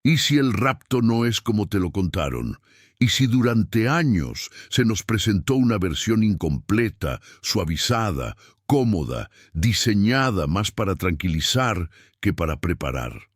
¿Y si el rapto no es como te lo contaron? ¿Y si durante años se nos presentó una versión incompleta, suavizada, cómoda, diseñada más para tranquilizar que para preparar?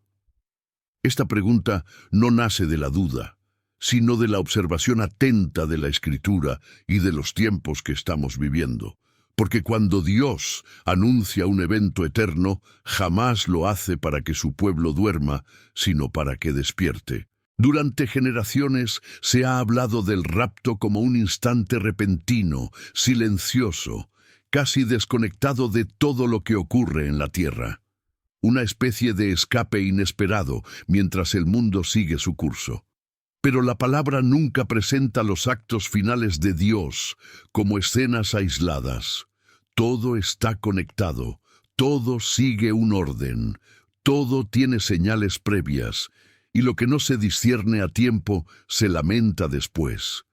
Esta pregunta no nace de la duda, sino de la observación atenta de la Escritura y de los tiempos que estamos viviendo. Porque cuando Dios anuncia un evento eterno, jamás lo hace para que su pueblo duerma, sino para que despierte. Durante generaciones se ha hablado del rapto como un instante repentino, silencioso, casi desconectado de todo lo que ocurre en la tierra. Una especie de escape inesperado mientras el mundo sigue su curso. Pero la palabra nunca presenta los actos finales de Dios como escenas aisladas. Todo está conectado, todo sigue un orden, todo tiene señales previas, y lo que no se discierne a tiempo se lamenta después.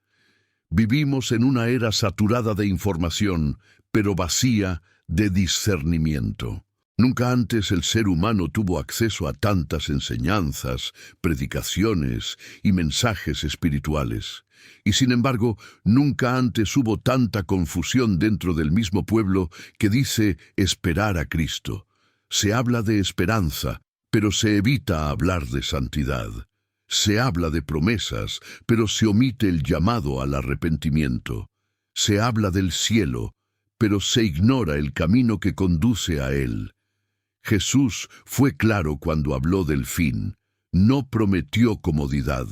Vivimos en una era saturada de información, pero vacía de discernimiento. Nunca antes el ser humano tuvo acceso a tantas enseñanzas, predicaciones y mensajes espirituales. Y sin embargo, nunca antes hubo tanta confusión dentro del mismo pueblo que dice esperar a Cristo. Se habla de esperanza, pero se evita hablar de santidad. Se habla de promesas, pero se omite el llamado al arrepentimiento. Se habla del cielo, pero se ignora el camino que conduce a él. Jesús fue claro cuando habló del fin. No prometió comodidad.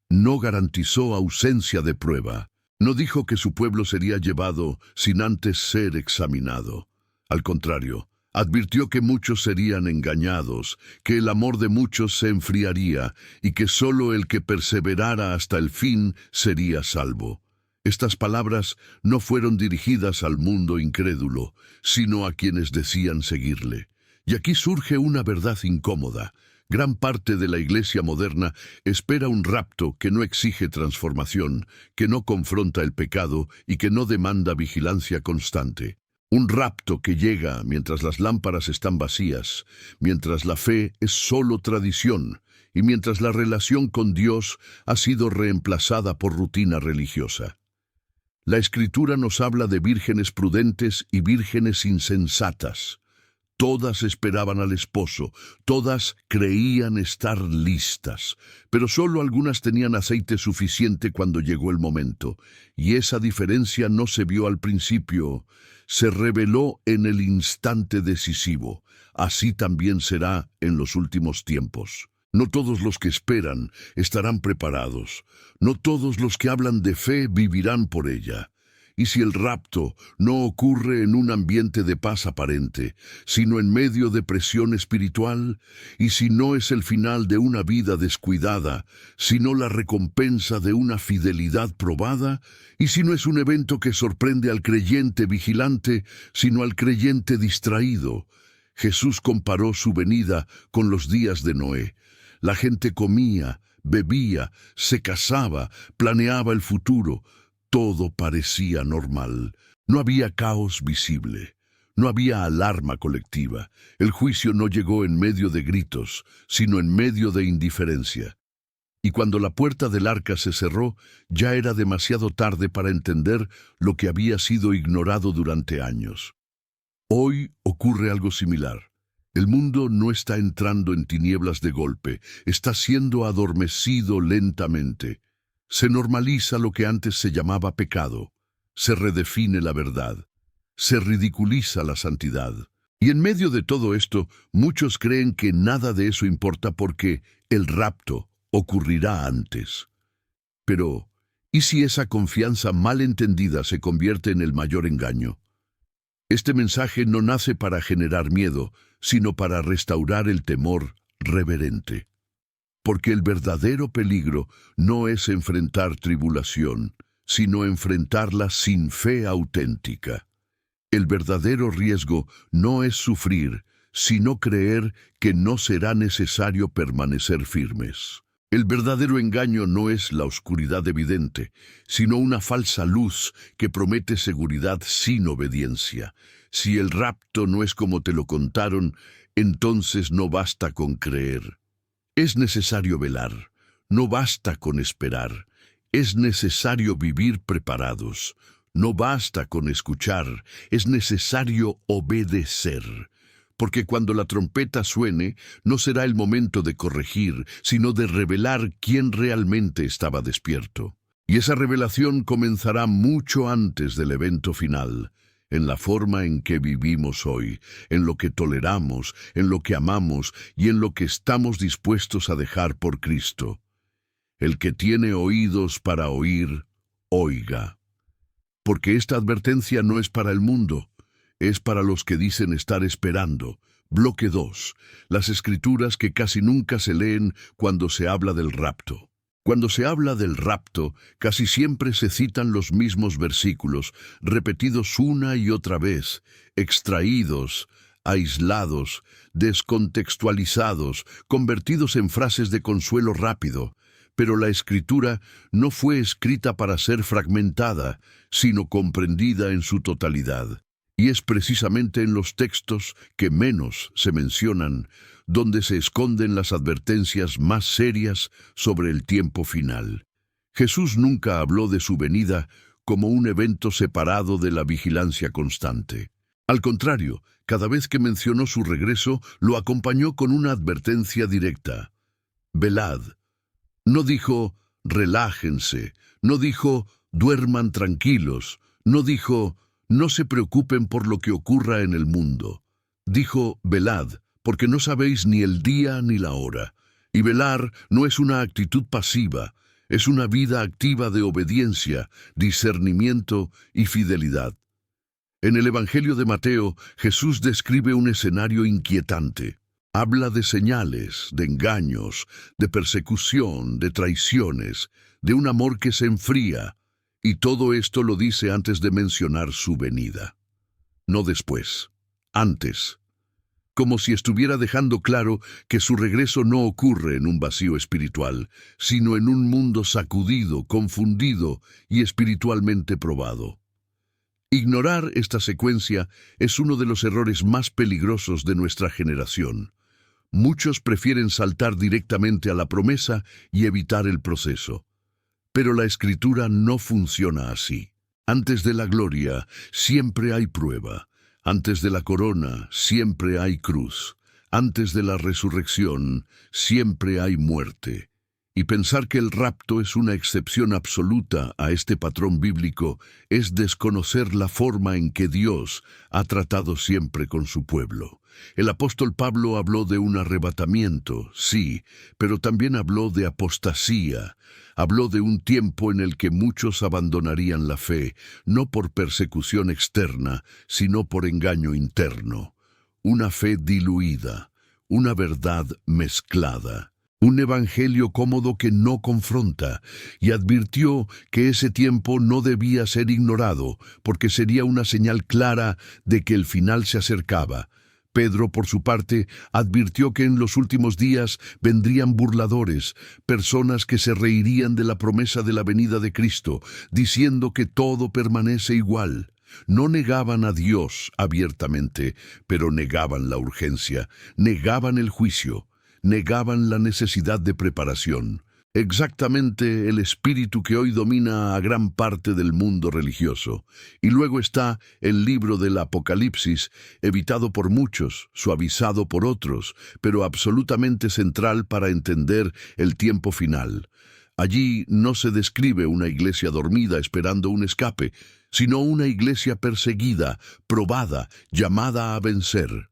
No garantizó ausencia de prueba. No dijo que su pueblo sería llevado sin antes ser examinado. Al contrario, advirtió que muchos serían engañados, que el amor de muchos se enfriaría y que solo el que perseverara hasta el fin sería salvo. Estas palabras no fueron dirigidas al mundo incrédulo, sino a quienes decían seguirle. Y aquí surge una verdad incómoda. Gran parte de la iglesia moderna espera un rapto que no exige transformación, que no confronta el pecado y que no demanda vigilancia constante. Un rapto que llega mientras las lámparas están vacías, mientras la fe es solo tradición y mientras la relación con Dios ha sido reemplazada por rutina religiosa. La Escritura nos habla de vírgenes prudentes y vírgenes insensatas. Todas esperaban al esposo, todas creían estar listas, pero solo algunas tenían aceite suficiente cuando llegó el momento, y esa diferencia no se vio al principio, se reveló en el instante decisivo. Así también será en los últimos tiempos. No todos los que esperan estarán preparados, no todos los que hablan de fe vivirán por ella. Y si el rapto no ocurre en un ambiente de paz aparente, sino en medio de presión espiritual, y si no es el final de una vida descuidada, sino la recompensa de una fidelidad probada, y si no es un evento que sorprende al creyente vigilante, sino al creyente distraído. Jesús comparó su venida con los días de Noé. La gente comía, bebía, se casaba, planeaba el futuro. Todo parecía normal. No había caos visible. No había alarma colectiva. El juicio no llegó en medio de gritos, sino en medio de indiferencia. Y cuando la puerta del arca se cerró, ya era demasiado tarde para entender lo que había sido ignorado durante años. Hoy ocurre algo similar. El mundo no está entrando en tinieblas de golpe, está siendo adormecido lentamente. Se normaliza lo que antes se llamaba pecado, se redefine la verdad, se ridiculiza la santidad. Y en medio de todo esto, muchos creen que nada de eso importa porque el rapto ocurrirá antes. Pero, ¿y si esa confianza mal entendida se convierte en el mayor engaño? Este mensaje no nace para generar miedo, sino para restaurar el temor reverente. Porque el verdadero peligro no es enfrentar tribulación, sino enfrentarla sin fe auténtica. El verdadero riesgo no es sufrir, sino creer que no será necesario permanecer firmes. El verdadero engaño no es la oscuridad evidente, sino una falsa luz que promete seguridad sin obediencia. Si el rapto no es como te lo contaron, entonces no basta con creer. Es necesario velar, no basta con esperar. Es necesario vivir preparados, no basta con escuchar, es necesario obedecer. Porque cuando la trompeta suene, no será el momento de corregir, sino de revelar quién realmente estaba despierto. Y esa revelación comenzará mucho antes del evento final, en la forma en que vivimos hoy, en lo que toleramos, en lo que amamos y en lo que estamos dispuestos a dejar por Cristo. El que tiene oídos para oír, oiga. Porque esta advertencia no es para el mundo, es para los que dicen estar esperando. Bloque 2. Las escrituras que casi nunca se leen cuando se habla del rapto. Cuando se habla del rapto, casi siempre se citan los mismos versículos, repetidos una y otra vez, extraídos, aislados, descontextualizados, convertidos en frases de consuelo rápido. Pero la Escritura no fue escrita para ser fragmentada, sino comprendida en su totalidad. Y es precisamente en los textos que menos se mencionan, donde se esconden las advertencias más serias sobre el tiempo final. Jesús nunca habló de su venida como un evento separado de la vigilancia constante. Al contrario, cada vez que mencionó su regreso, lo acompañó con una advertencia directa. Velad. No dijo, relájense, no dijo, duerman tranquilos, no dijo, no se preocupen por lo que ocurra en el mundo. Dijo, velad, porque no sabéis ni el día ni la hora. Y velar no es una actitud pasiva, es una vida activa de obediencia, discernimiento y fidelidad. En el Evangelio de Mateo, Jesús describe un escenario inquietante. Habla de señales, de engaños, de persecución, de traiciones, de un amor que se enfría, y todo esto lo dice antes de mencionar su venida. No después, antes, como si estuviera dejando claro que su regreso no ocurre en un vacío espiritual, sino en un mundo sacudido, confundido y espiritualmente probado. Ignorar esta secuencia es uno de los errores más peligrosos de nuestra generación. Muchos prefieren saltar directamente a la promesa y evitar el proceso. Pero la Escritura no funciona así. Antes de la gloria siempre hay prueba. Antes de la corona siempre hay cruz. Antes de la resurrección siempre hay muerte. Y pensar que el rapto es una excepción absoluta a este patrón bíblico es desconocer la forma en que Dios ha tratado siempre con su pueblo. El apóstol Pablo habló de un arrebatamiento, sí, pero también habló de apostasía. Habló de un tiempo en el que muchos abandonarían la fe, no por persecución externa, sino por engaño interno. Una fe diluida, una verdad mezclada. Un evangelio cómodo que no confronta, y advirtió que ese tiempo no debía ser ignorado, porque sería una señal clara de que el final se acercaba. Pedro, por su parte, advirtió que en los últimos días vendrían burladores, personas que se reirían de la promesa de la venida de Cristo, diciendo que todo permanece igual. No negaban a Dios abiertamente, pero negaban la urgencia, negaban el juicio. Negaban la necesidad de preparación, exactamente el espíritu que hoy domina a gran parte del mundo religioso. Y luego está el libro del Apocalipsis, evitado por muchos, suavizado por otros, pero absolutamente central para entender el tiempo final. Allí no se describe una iglesia dormida esperando un escape, sino una iglesia perseguida, probada, llamada a vencer.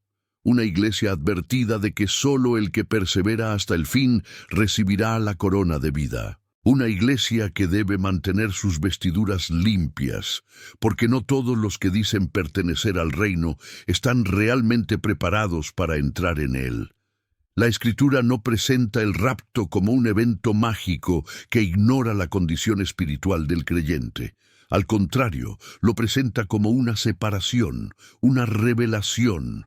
Una iglesia advertida de que solo el que persevera hasta el fin recibirá la corona de vida. Una iglesia que debe mantener sus vestiduras limpias, porque no todos los que dicen pertenecer al reino están realmente preparados para entrar en él. La Escritura no presenta el rapto como un evento mágico que ignora la condición espiritual del creyente. Al contrario, lo presenta como una separación, una revelación,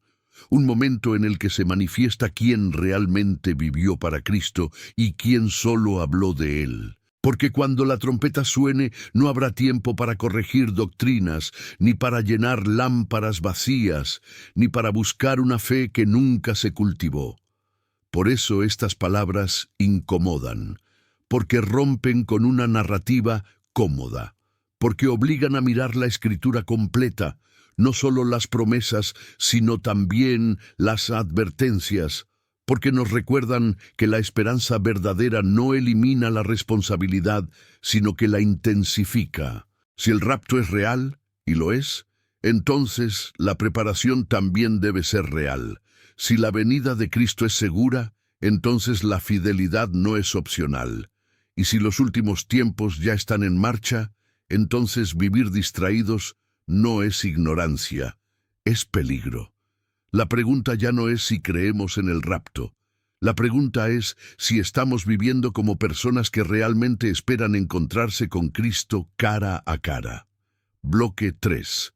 un momento en el que se manifiesta quién realmente vivió para Cristo y quién solo habló de Él. Porque cuando la trompeta suene, no habrá tiempo para corregir doctrinas, ni para llenar lámparas vacías, ni para buscar una fe que nunca se cultivó. Por eso estas palabras incomodan, porque rompen con una narrativa cómoda, porque obligan a mirar la Escritura completa, no solo las promesas, sino también las advertencias, porque nos recuerdan que la esperanza verdadera no elimina la responsabilidad, sino que la intensifica. Si el rapto es real, y lo es, entonces la preparación también debe ser real. Si la venida de Cristo es segura, entonces la fidelidad no es opcional. Y si los últimos tiempos ya están en marcha, entonces vivir distraídos no es ignorancia, es peligro. La pregunta ya no es si creemos en el rapto. La pregunta es si estamos viviendo como personas que realmente esperan encontrarse con Cristo cara a cara. Bloque 3.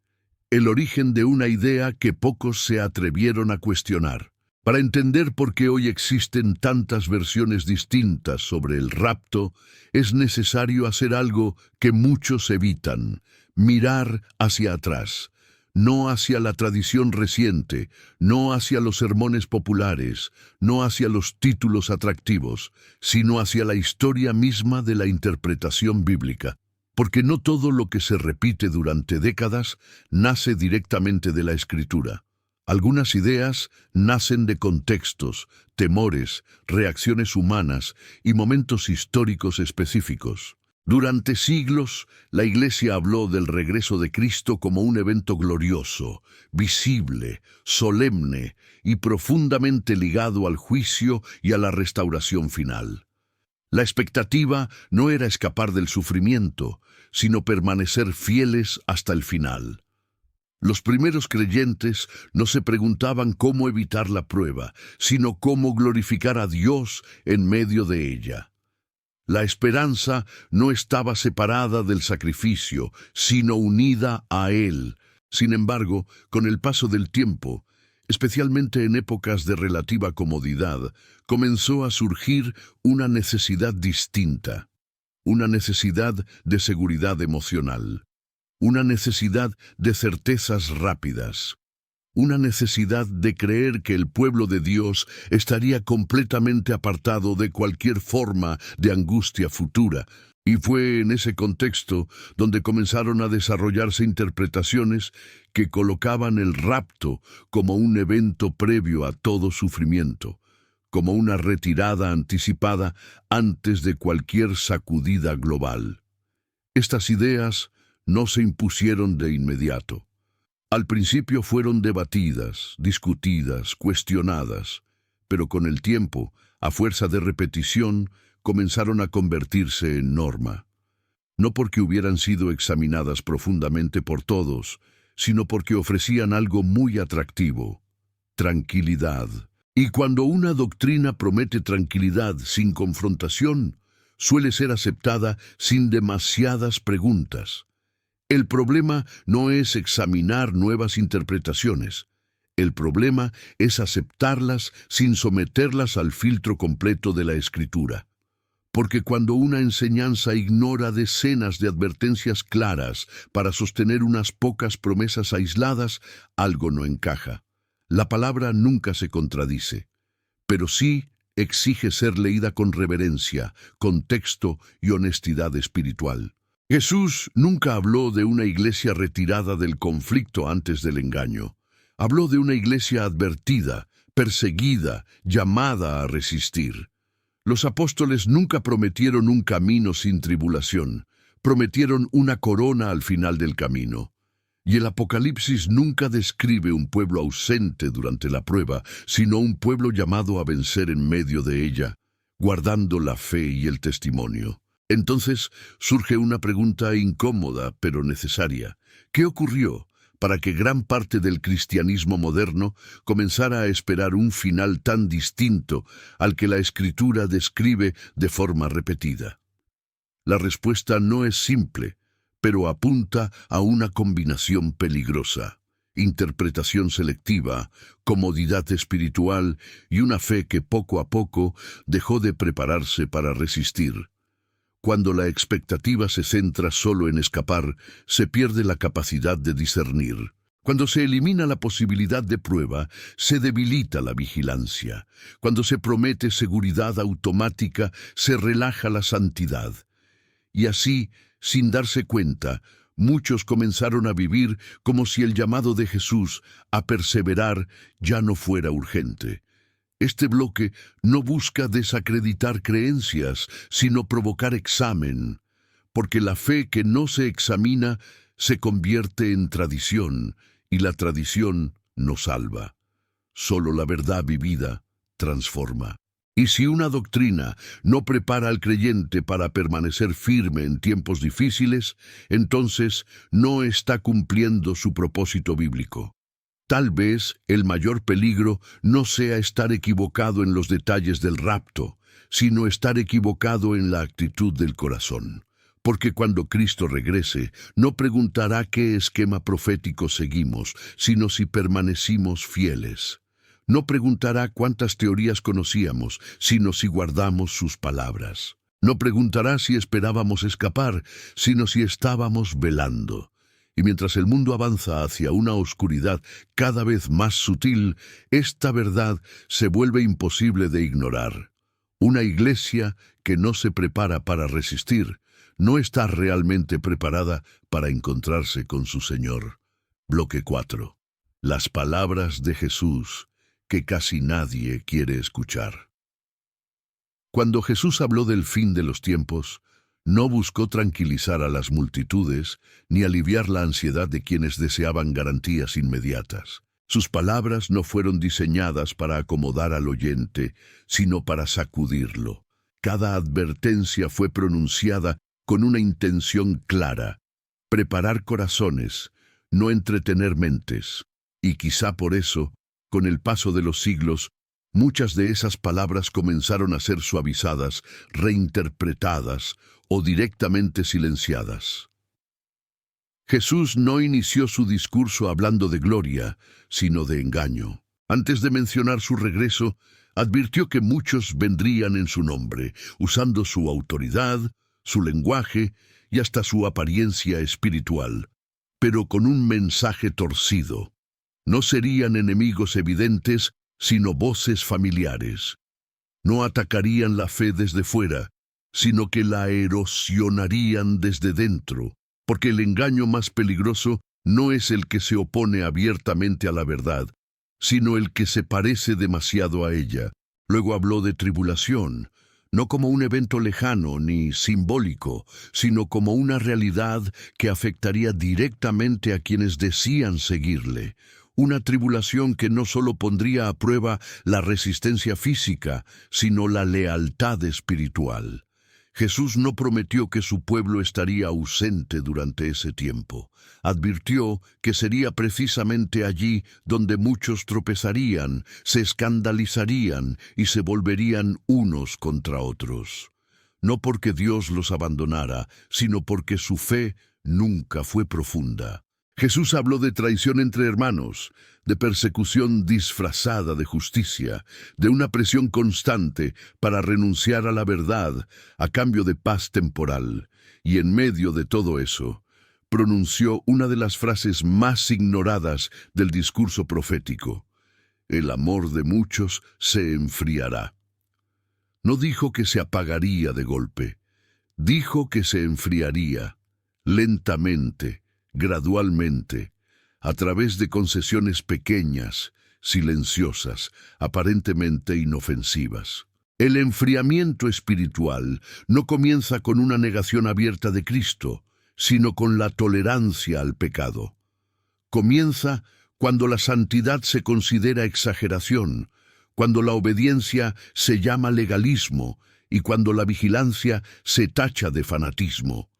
El origen de una idea que pocos se atrevieron a cuestionar. Para entender por qué hoy existen tantas versiones distintas sobre el rapto, es necesario hacer algo que muchos evitan: mirar hacia atrás. No hacia la tradición reciente, no hacia los sermones populares, no hacia los títulos atractivos, sino hacia la historia misma de la interpretación bíblica. Porque no todo lo que se repite durante décadas nace directamente de la Escritura. Algunas ideas nacen de contextos, temores, reacciones humanas y momentos históricos específicos. Durante siglos, la Iglesia habló del regreso de Cristo como un evento glorioso, visible, solemne y profundamente ligado al juicio y a la restauración final. La expectativa no era escapar del sufrimiento, sino permanecer fieles hasta el final. Los primeros creyentes no se preguntaban cómo evitar la prueba, sino cómo glorificar a Dios en medio de ella. La esperanza no estaba separada del sacrificio, sino unida a él. Sin embargo, con el paso del tiempo, especialmente en épocas de relativa comodidad, comenzó a surgir una necesidad distinta, una necesidad de seguridad emocional, una necesidad de certezas rápidas, una necesidad de creer que el pueblo de Dios estaría completamente apartado de cualquier forma de angustia futura. Y fue en ese contexto donde comenzaron a desarrollarse interpretaciones que colocaban el rapto como un evento previo a todo sufrimiento, como una retirada anticipada antes de cualquier sacudida global. Estas ideas no se impusieron de inmediato. Al principio fueron debatidas, discutidas, cuestionadas, pero con el tiempo, a fuerza de repetición, comenzaron a convertirse en norma. No porque hubieran sido examinadas profundamente por todos, sino porque ofrecían algo muy atractivo: tranquilidad. Y cuando una doctrina promete tranquilidad sin confrontación, suele ser aceptada sin demasiadas preguntas. El problema no es examinar nuevas interpretaciones. El problema es aceptarlas sin someterlas al filtro completo de la Escritura. Porque cuando una enseñanza ignora decenas de advertencias claras para sostener unas pocas promesas aisladas, algo no encaja. La palabra nunca se contradice, pero sí exige ser leída con reverencia, contexto y honestidad espiritual. Jesús nunca habló de una iglesia retirada del conflicto antes del engaño. Habló de una iglesia advertida, perseguida, llamada a resistir. Los apóstoles nunca prometieron un camino sin tribulación, prometieron una corona al final del camino. Y el Apocalipsis nunca describe un pueblo ausente durante la prueba, sino un pueblo llamado a vencer en medio de ella, guardando la fe y el testimonio. Entonces surge una pregunta incómoda pero necesaria. ¿Qué ocurrió para que gran parte del cristianismo moderno comenzara a esperar un final tan distinto al que la Escritura describe de forma repetida? La respuesta no es simple, pero apunta a una combinación peligrosa: interpretación selectiva, comodidad espiritual y una fe que poco a poco dejó de prepararse para resistir. Cuando la expectativa se centra solo en escapar, se pierde la capacidad de discernir. Cuando se elimina la posibilidad de prueba, se debilita la vigilancia. Cuando se promete seguridad automática, se relaja la santidad. Y así, sin darse cuenta, muchos comenzaron a vivir como si el llamado de Jesús a perseverar ya no fuera urgente. Este bloque no busca desacreditar creencias, sino provocar examen, porque la fe que no se examina se convierte en tradición, y la tradición no salva. Solo la verdad vivida transforma. Y si una doctrina no prepara al creyente para permanecer firme en tiempos difíciles, entonces no está cumpliendo su propósito bíblico. Tal vez el mayor peligro no sea estar equivocado en los detalles del rapto, sino estar equivocado en la actitud del corazón. Porque cuando Cristo regrese, no preguntará qué esquema profético seguimos, sino si permanecimos fieles. No preguntará cuántas teorías conocíamos, sino si guardamos sus palabras. No preguntará si esperábamos escapar, sino si estábamos velando. Y mientras el mundo avanza hacia una oscuridad cada vez más sutil, esta verdad se vuelve imposible de ignorar. Una iglesia que no se prepara para resistir, no está realmente preparada para encontrarse con su Señor. Bloque 4. Las palabras de Jesús que casi nadie quiere escuchar. Cuando Jesús habló del fin de los tiempos, no buscó tranquilizar a las multitudes ni aliviar la ansiedad de quienes deseaban garantías inmediatas. Sus palabras no fueron diseñadas para acomodar al oyente, sino para sacudirlo. Cada advertencia fue pronunciada con una intención clara: preparar corazones, no entretener mentes. Y quizá por eso, con el paso de los siglos, muchas de esas palabras comenzaron a ser suavizadas, reinterpretadas o directamente silenciadas. Jesús no inició su discurso hablando de gloria, sino de engaño. Antes de mencionar su regreso, advirtió que muchos vendrían en su nombre, usando su autoridad, su lenguaje y hasta su apariencia espiritual, pero con un mensaje torcido. No serían enemigos evidentes, sino voces familiares. No atacarían la fe desde fuera, sino que la erosionarían desde dentro, porque el engaño más peligroso no es el que se opone abiertamente a la verdad, sino el que se parece demasiado a ella. Luego habló de tribulación, no como un evento lejano ni simbólico, sino como una realidad que afectaría directamente a quienes decían seguirle. Una tribulación que no solo pondría a prueba la resistencia física, sino la lealtad espiritual. Jesús no prometió que su pueblo estaría ausente durante ese tiempo. Advirtió que sería precisamente allí donde muchos tropezarían, se escandalizarían y se volverían unos contra otros. No porque Dios los abandonara, sino porque su fe nunca fue profunda. Jesús habló de traición entre hermanos, de persecución disfrazada de justicia, de una presión constante para renunciar a la verdad a cambio de paz temporal. Y en medio de todo eso, pronunció una de las frases más ignoradas del discurso profético: el amor de muchos se enfriará. No dijo que se apagaría de golpe, dijo que se enfriaría, lentamente, gradualmente, a través de concesiones pequeñas, silenciosas, aparentemente inofensivas. El enfriamiento espiritual no comienza con una negación abierta de Cristo, sino con la tolerancia al pecado. Comienza cuando la santidad se considera exageración, cuando la obediencia se llama legalismo y cuando la vigilancia se tacha de fanatismo.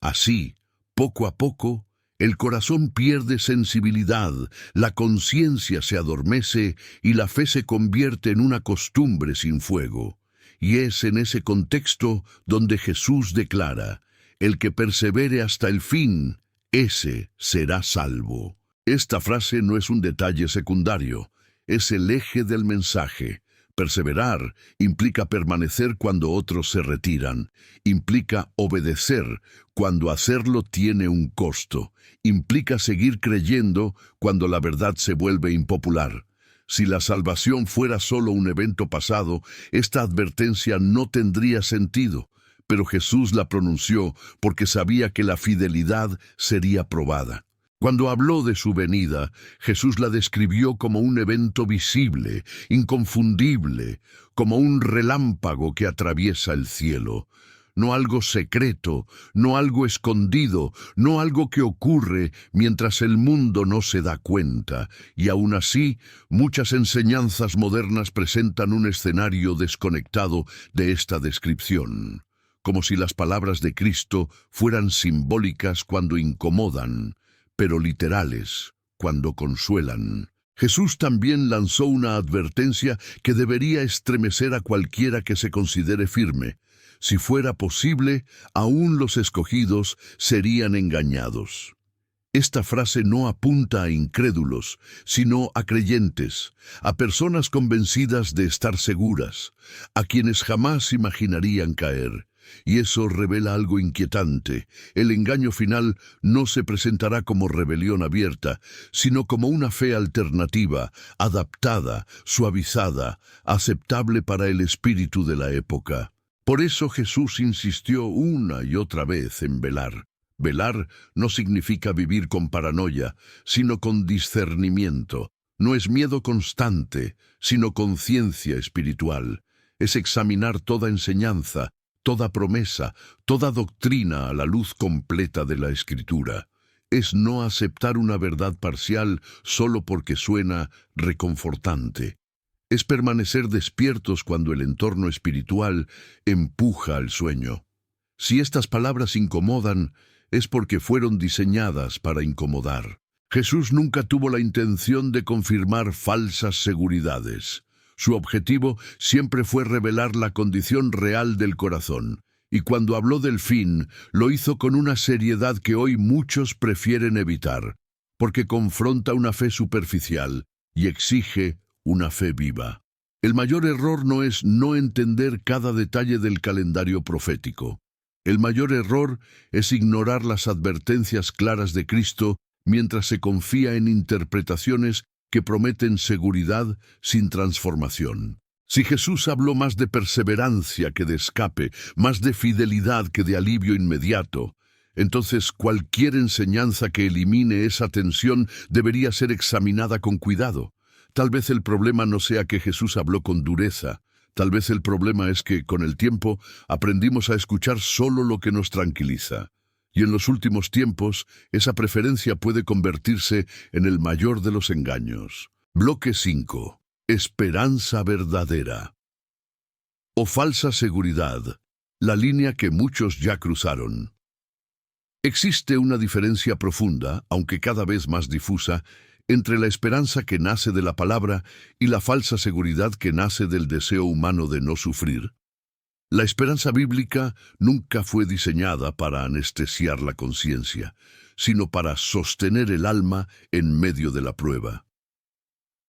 Así, poco a poco, el corazón pierde sensibilidad, la conciencia se adormece y la fe se convierte en una costumbre sin fuego. Y es en ese contexto donde Jesús declara: el que persevere hasta el fin, ese será salvo. Esta frase no es un detalle secundario, es el eje del mensaje. Perseverar implica permanecer cuando otros se retiran, implica obedecer cuando hacerlo tiene un costo, implica seguir creyendo cuando la verdad se vuelve impopular. Si la salvación fuera solo un evento pasado, esta advertencia no tendría sentido, pero Jesús la pronunció porque sabía que la fidelidad sería probada. Cuando habló de su venida, Jesús la describió como un evento visible, inconfundible, como un relámpago que atraviesa el cielo. No algo secreto, no algo escondido, no algo que ocurre mientras el mundo no se da cuenta. Y aún así, muchas enseñanzas modernas presentan un escenario desconectado de esta descripción, como si las palabras de Cristo fueran simbólicas cuando incomodan, pero literales cuando consuelan. Jesús también lanzó una advertencia que debería estremecer a cualquiera que se considere firme. Si fuera posible, aún los escogidos serían engañados. Esta frase no apunta a incrédulos, sino a creyentes, a personas convencidas de estar seguras, a quienes jamás imaginarían caer. Y eso revela algo inquietante. El engaño final no se presentará como rebelión abierta, sino como una fe alternativa, adaptada, suavizada, aceptable para el espíritu de la época. Por eso Jesús insistió una y otra vez en velar. Velar no significa vivir con paranoia, sino con discernimiento. No es miedo constante, sino conciencia espiritual. Es examinar toda enseñanza, toda promesa, toda doctrina a la luz completa de la Escritura. Es no aceptar una verdad parcial solo porque suena reconfortante. Es permanecer despiertos cuando el entorno espiritual empuja al sueño. Si estas palabras incomodan, es porque fueron diseñadas para incomodar. Jesús nunca tuvo la intención de confirmar falsas seguridades. Su objetivo siempre fue revelar la condición real del corazón, y cuando habló del fin, lo hizo con una seriedad que hoy muchos prefieren evitar, porque confronta una fe superficial y exige una fe viva. El mayor error no es no entender cada detalle del calendario profético. El mayor error es ignorar las advertencias claras de Cristo mientras se confía en interpretaciones que prometen seguridad sin transformación. Si Jesús habló más de perseverancia que de escape, más de fidelidad que de alivio inmediato, entonces cualquier enseñanza que elimine esa tensión debería ser examinada con cuidado. Tal vez el problema no sea que Jesús habló con dureza. Tal vez el problema es que, con el tiempo, aprendimos a escuchar solo lo que nos tranquiliza. Y en los últimos tiempos, esa preferencia puede convertirse en el mayor de los engaños. Bloque 5. Esperanza verdadera. O falsa seguridad, la línea que muchos ya cruzaron. Existe una diferencia profunda, aunque cada vez más difusa, entre la esperanza que nace de la palabra y la falsa seguridad que nace del deseo humano de no sufrir. La esperanza bíblica nunca fue diseñada para anestesiar la conciencia, sino para sostener el alma en medio de la prueba.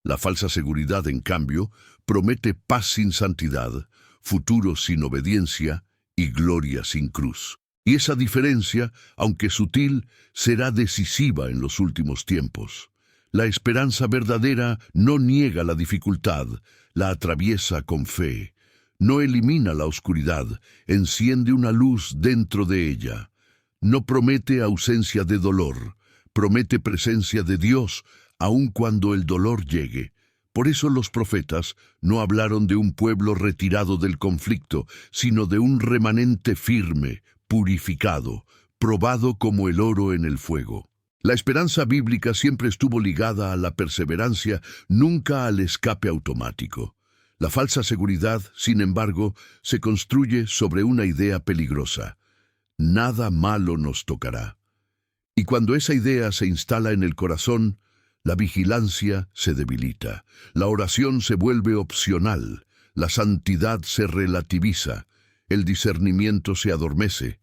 La falsa seguridad, en cambio, promete paz sin santidad, futuro sin obediencia y gloria sin cruz. Y esa diferencia, aunque sutil, será decisiva en los últimos tiempos. La esperanza verdadera no niega la dificultad, la atraviesa con fe. No elimina la oscuridad, enciende una luz dentro de ella. No promete ausencia de dolor, promete presencia de Dios, aun cuando el dolor llegue. Por eso los profetas no hablaron de un pueblo retirado del conflicto, sino de un remanente firme, purificado, probado como el oro en el fuego. La esperanza bíblica siempre estuvo ligada a la perseverancia, nunca al escape automático. La falsa seguridad, sin embargo, se construye sobre una idea peligrosa. Nada malo nos tocará. Y cuando esa idea se instala en el corazón, la vigilancia se debilita, la oración se vuelve opcional, la santidad se relativiza, el discernimiento se adormece.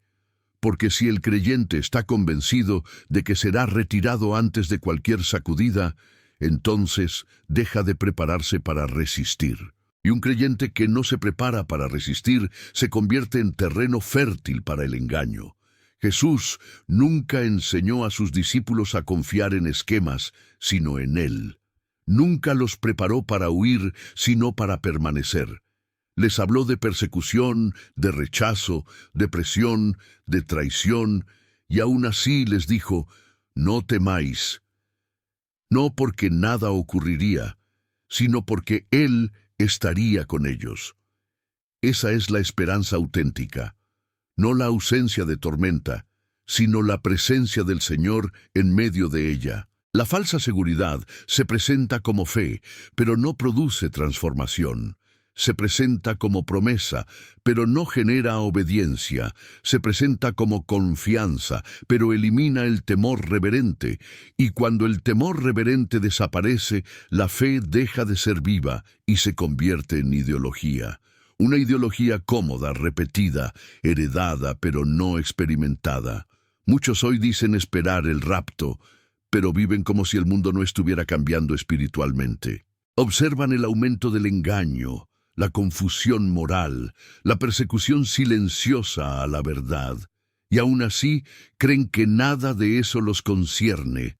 Porque si el creyente está convencido de que será retirado antes de cualquier sacudida, entonces deja de prepararse para resistir. Y un creyente que no se prepara para resistir se convierte en terreno fértil para el engaño. Jesús nunca enseñó a sus discípulos a confiar en esquemas, sino en Él. Nunca los preparó para huir, sino para permanecer. Les habló de persecución, de rechazo, de presión, de traición, y aún así les dijo: no temáis. No porque nada ocurriría, sino porque Él estaría con ellos. Esa es la esperanza auténtica, no la ausencia de tormenta, sino la presencia del Señor en medio de ella. La falsa seguridad se presenta como fe, pero no produce transformación. Se presenta como promesa, pero no genera obediencia. Se presenta como confianza, pero elimina el temor reverente. Y cuando el temor reverente desaparece, la fe deja de ser viva y se convierte en ideología. Una ideología cómoda, repetida, heredada, pero no experimentada. Muchos hoy dicen esperar el rapto, pero viven como si el mundo no estuviera cambiando espiritualmente. Observan el aumento del engaño, la confusión moral, la persecución silenciosa a la verdad, y aún así creen que nada de eso los concierne.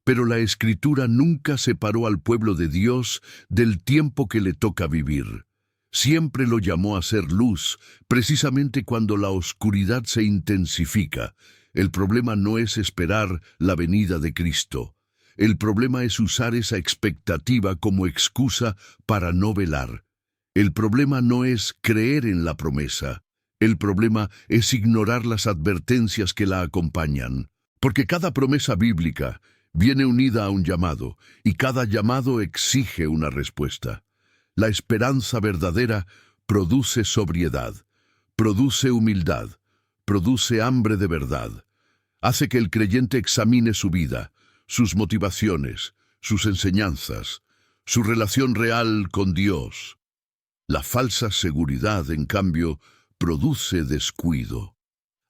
Pero la Escritura nunca separó al pueblo de Dios del tiempo que le toca vivir. Siempre lo llamó a ser luz, precisamente cuando la oscuridad se intensifica. El problema no es esperar la venida de Cristo. El problema es usar esa expectativa como excusa para no velar. El problema no es creer en la promesa. El problema es ignorar las advertencias que la acompañan. Porque cada promesa bíblica viene unida a un llamado, y cada llamado exige una respuesta. La esperanza verdadera produce sobriedad, produce humildad, produce hambre de verdad. Hace que el creyente examine su vida, sus motivaciones, sus enseñanzas, su relación real con Dios. La falsa seguridad, en cambio, produce descuido.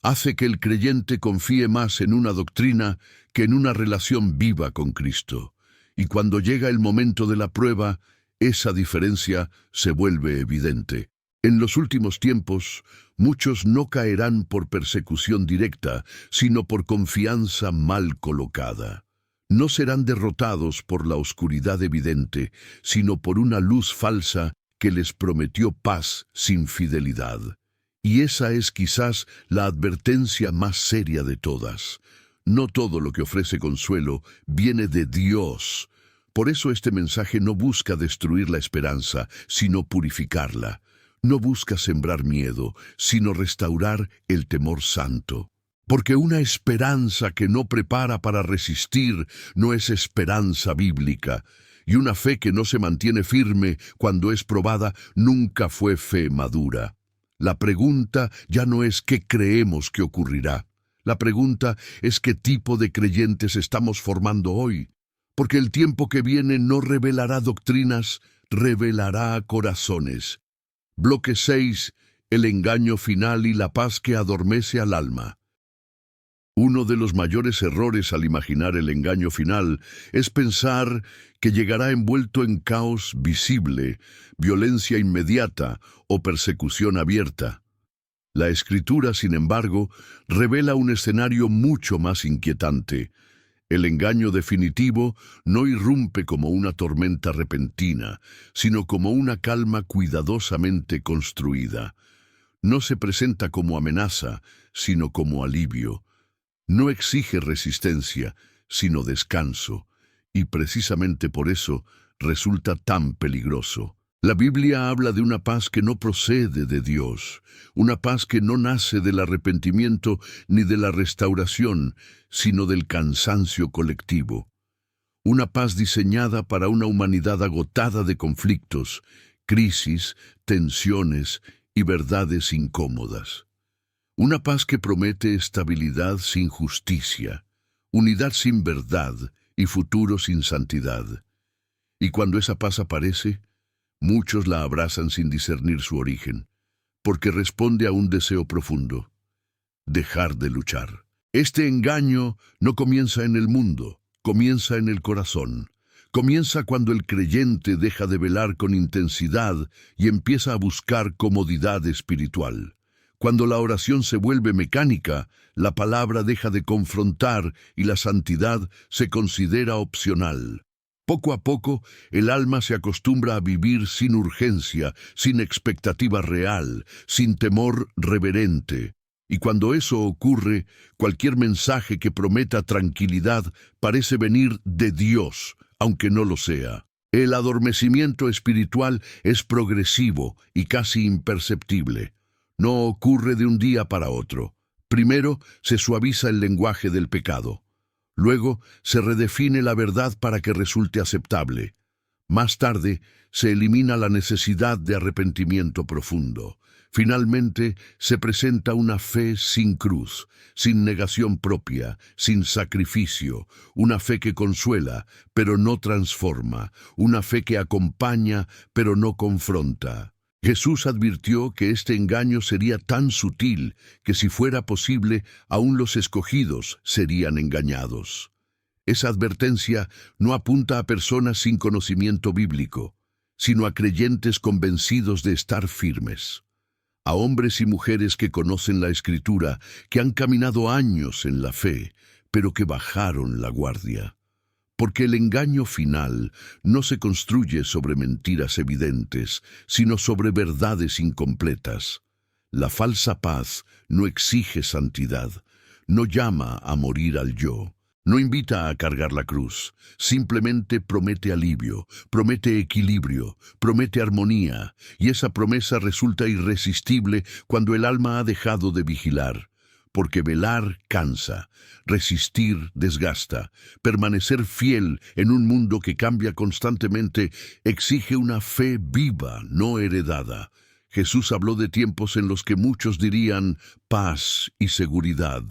Hace que el creyente confíe más en una doctrina que en una relación viva con Cristo. Y cuando llega el momento de la prueba, esa diferencia se vuelve evidente. En los últimos tiempos, muchos no caerán por persecución directa, sino por confianza mal colocada. No serán derrotados por la oscuridad evidente, sino por una luz falsa que les prometió paz sin fidelidad. Y esa es quizás la advertencia más seria de todas. No todo lo que ofrece consuelo viene de Dios. Por eso este mensaje no busca destruir la esperanza, sino purificarla. No busca sembrar miedo, sino restaurar el temor santo. Porque una esperanza que no prepara para resistir no es esperanza bíblica. Y una fe que no se mantiene firme cuando es probada nunca fue fe madura. La pregunta ya no es qué creemos que ocurrirá. La pregunta es qué tipo de creyentes estamos formando hoy. Porque el tiempo que viene no revelará doctrinas, revelará corazones. Bloque 6. El engaño final y la paz que adormece al alma. Uno de los mayores errores al imaginar el engaño final es pensar que llegará envuelto en caos visible, violencia inmediata o persecución abierta. La Escritura, sin embargo, revela un escenario mucho más inquietante. El engaño definitivo no irrumpe como una tormenta repentina, sino como una calma cuidadosamente construida. No se presenta como amenaza, sino como alivio. No exige resistencia, sino descanso, y precisamente por eso resulta tan peligroso. La Biblia habla de una paz que no procede de Dios, una paz que no nace del arrepentimiento ni de la restauración, sino del cansancio colectivo. Una paz diseñada para una humanidad agotada de conflictos, crisis, tensiones y verdades incómodas. Una paz que promete estabilidad sin justicia, unidad sin verdad y futuro sin santidad. Y cuando esa paz aparece, muchos la abrazan sin discernir su origen, porque responde a un deseo profundo: dejar de luchar. Este engaño no comienza en el mundo, comienza en el corazón. Comienza cuando el creyente deja de velar con intensidad y empieza a buscar comodidad espiritual. Cuando la oración se vuelve mecánica, la palabra deja de confrontar y la santidad se considera opcional. Poco a poco, el alma se acostumbra a vivir sin urgencia, sin expectativa real, sin temor reverente. Y cuando eso ocurre, cualquier mensaje que prometa tranquilidad parece venir de Dios, aunque no lo sea. El adormecimiento espiritual es progresivo y casi imperceptible. No ocurre de un día para otro. Primero se suaviza el lenguaje del pecado. Luego se redefine la verdad para que resulte aceptable. Más tarde se elimina la necesidad de arrepentimiento profundo. Finalmente se presenta una fe sin cruz, sin negación propia, sin sacrificio, una fe que consuela, pero no transforma, una fe que acompaña, pero no confronta. Jesús advirtió que este engaño sería tan sutil que si fuera posible, aún los escogidos serían engañados. Esa advertencia no apunta a personas sin conocimiento bíblico, sino a creyentes convencidos de estar firmes. A hombres y mujeres que conocen la Escritura, que han caminado años en la fe, pero que bajaron la guardia. Porque el engaño final no se construye sobre mentiras evidentes, sino sobre verdades incompletas. La falsa paz no exige santidad, no llama a morir al yo, no invita a cargar la cruz, simplemente promete alivio, promete equilibrio, promete armonía, y esa promesa resulta irresistible cuando el alma ha dejado de vigilar. Porque velar cansa, resistir desgasta, permanecer fiel en un mundo que cambia constantemente exige una fe viva, no heredada. Jesús habló de tiempos en los que muchos dirían paz y seguridad,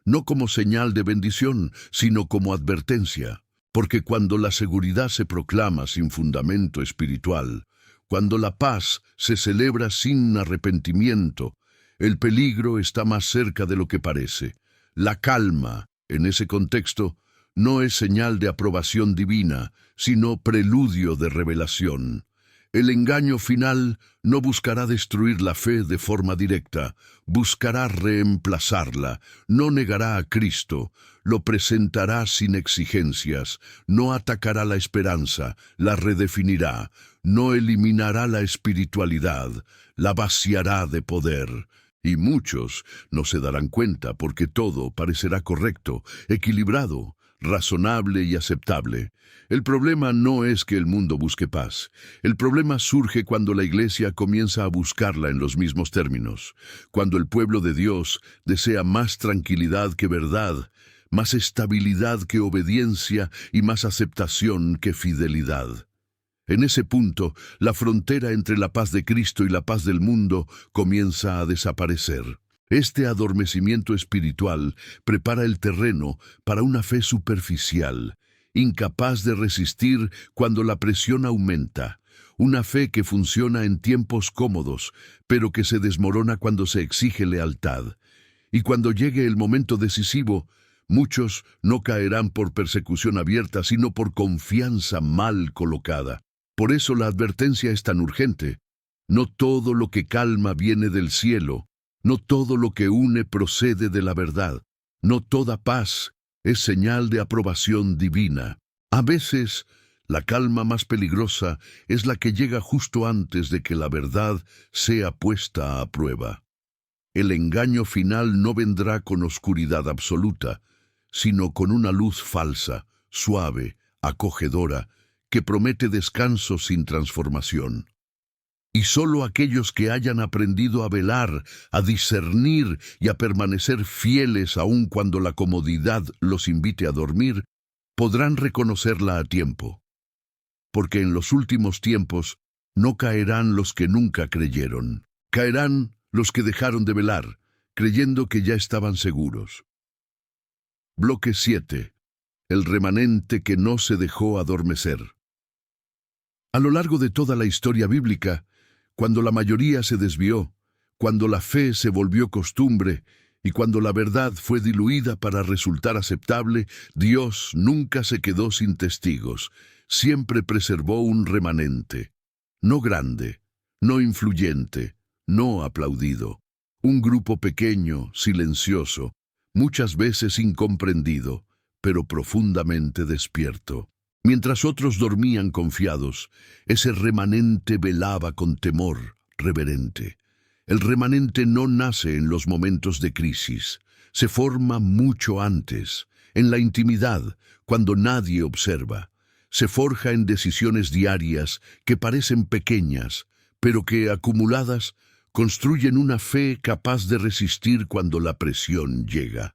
no como señal de bendición, sino como advertencia. Porque cuando la seguridad se proclama sin fundamento espiritual, cuando la paz se celebra sin arrepentimiento, el peligro está más cerca de lo que parece. La calma, en ese contexto, no es señal de aprobación divina, sino preludio de revelación. El engaño final no buscará destruir la fe de forma directa, buscará reemplazarla, no negará a Cristo, lo presentará sin exigencias, no atacará la esperanza, la redefinirá, no eliminará la espiritualidad, la vaciará de poder. Y muchos no se darán cuenta porque todo parecerá correcto, equilibrado, razonable y aceptable. El problema no es que el mundo busque paz. El problema surge cuando la Iglesia comienza a buscarla en los mismos términos, cuando el pueblo de Dios desea más tranquilidad que verdad, más estabilidad que obediencia y más aceptación que fidelidad. En ese punto, la frontera entre la paz de Cristo y la paz del mundo comienza a desaparecer. Este adormecimiento espiritual prepara el terreno para una fe superficial, incapaz de resistir cuando la presión aumenta. Una fe que funciona en tiempos cómodos, pero que se desmorona cuando se exige lealtad. Y cuando llegue el momento decisivo, muchos no caerán por persecución abierta, sino por confianza mal colocada. Por eso la advertencia es tan urgente. No todo lo que calma viene del cielo, no todo lo que une procede de la verdad, no toda paz es señal de aprobación divina. A veces, la calma más peligrosa es la que llega justo antes de que la verdad sea puesta a prueba. El engaño final no vendrá con oscuridad absoluta, sino con una luz falsa, suave, acogedora, que promete descanso sin transformación. Y solo aquellos que hayan aprendido a velar, a discernir y a permanecer fieles aun cuando la comodidad los invite a dormir, podrán reconocerla a tiempo. Porque en los últimos tiempos no caerán los que nunca creyeron. Caerán los que dejaron de velar, creyendo que ya estaban seguros. Bloque 7. El remanente que no se dejó adormecer. A lo largo de toda la historia bíblica, cuando la mayoría se desvió, cuando la fe se volvió costumbre Y cuando la verdad fue diluida para resultar aceptable, Dios nunca se quedó sin testigos. Siempre preservó un remanente. No grande, no influyente, no aplaudido. Un grupo pequeño, silencioso, muchas veces incomprendido, pero profundamente despierto. Mientras otros dormían confiados, ese remanente velaba con temor reverente. El remanente no nace en los momentos de crisis, se forma mucho antes, en la intimidad, cuando nadie observa. Se forja en decisiones diarias que parecen pequeñas, pero que, acumuladas, construyen una fe capaz de resistir cuando la presión llega.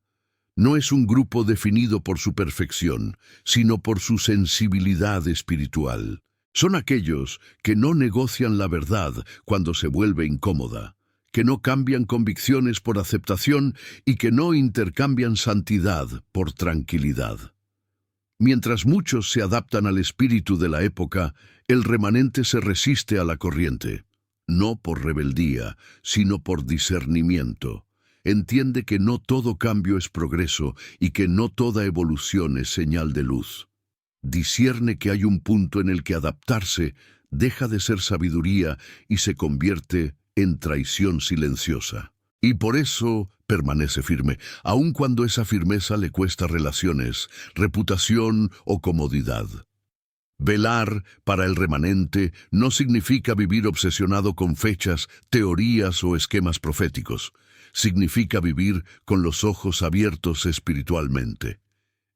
No es un grupo definido por su perfección, sino por su sensibilidad espiritual. Son aquellos que no negocian la verdad cuando se vuelve incómoda, que no cambian convicciones por aceptación y que no intercambian santidad por tranquilidad. Mientras muchos se adaptan al espíritu de la época, el remanente se resiste a la corriente, no por rebeldía, sino por discernimiento. Entiende que no todo cambio es progreso y que no toda evolución es señal de luz. Discierne que hay un punto en el que adaptarse deja de ser sabiduría y se convierte en traición silenciosa. Y por eso permanece firme, aun cuando esa firmeza le cuesta relaciones, reputación o comodidad. Velar para el remanente no significa vivir obsesionado con fechas, teorías o esquemas proféticos. Significa vivir con los ojos abiertos espiritualmente.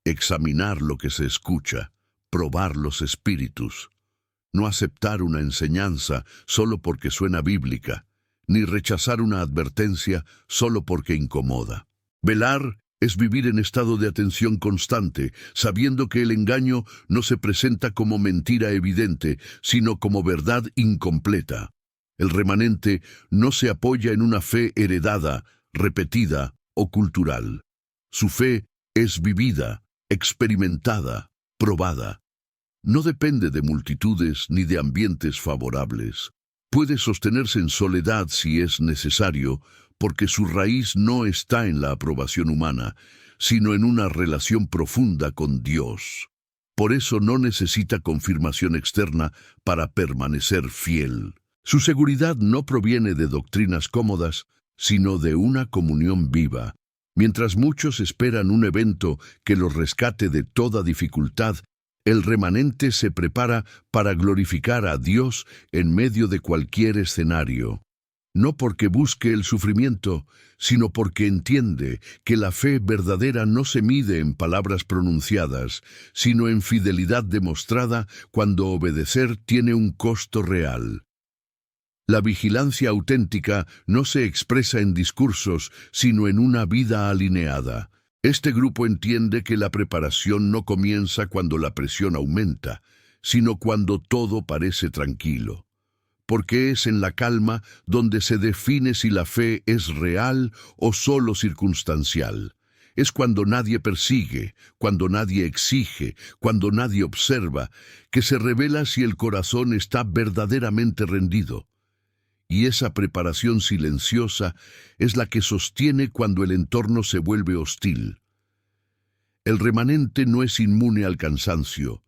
Examinar lo que se escucha, probar los espíritus. No aceptar una enseñanza solo porque suena bíblica, ni rechazar una advertencia solo porque incomoda. Velar es vivir en estado de atención constante, sabiendo que el engaño no se presenta como mentira evidente, sino como verdad incompleta. El remanente no se apoya en una fe heredada, repetida o cultural. Su fe es vivida, experimentada, probada. No depende de multitudes ni de ambientes favorables. Puede sostenerse en soledad si es necesario, porque su raíz no está en la aprobación humana, sino en una relación profunda con Dios. Por eso no necesita confirmación externa para permanecer fiel. Su seguridad no proviene de doctrinas cómodas, sino de una comunión viva. Mientras muchos esperan un evento que los rescate de toda dificultad, el remanente se prepara para glorificar a Dios en medio de cualquier escenario. No porque busque el sufrimiento, sino porque entiende que la fe verdadera no se mide en palabras pronunciadas, sino en fidelidad demostrada cuando obedecer tiene un costo real. La vigilancia auténtica no se expresa en discursos, sino en una vida alineada. Este grupo entiende que la preparación no comienza cuando la presión aumenta, sino cuando todo parece tranquilo. Porque es en la calma donde se define si la fe es real o solo circunstancial. Es cuando nadie persigue, cuando nadie exige, cuando nadie observa, que se revela si el corazón está verdaderamente rendido. Y esa preparación silenciosa es la que sostiene cuando el entorno se vuelve hostil. El remanente no es inmune al cansancio,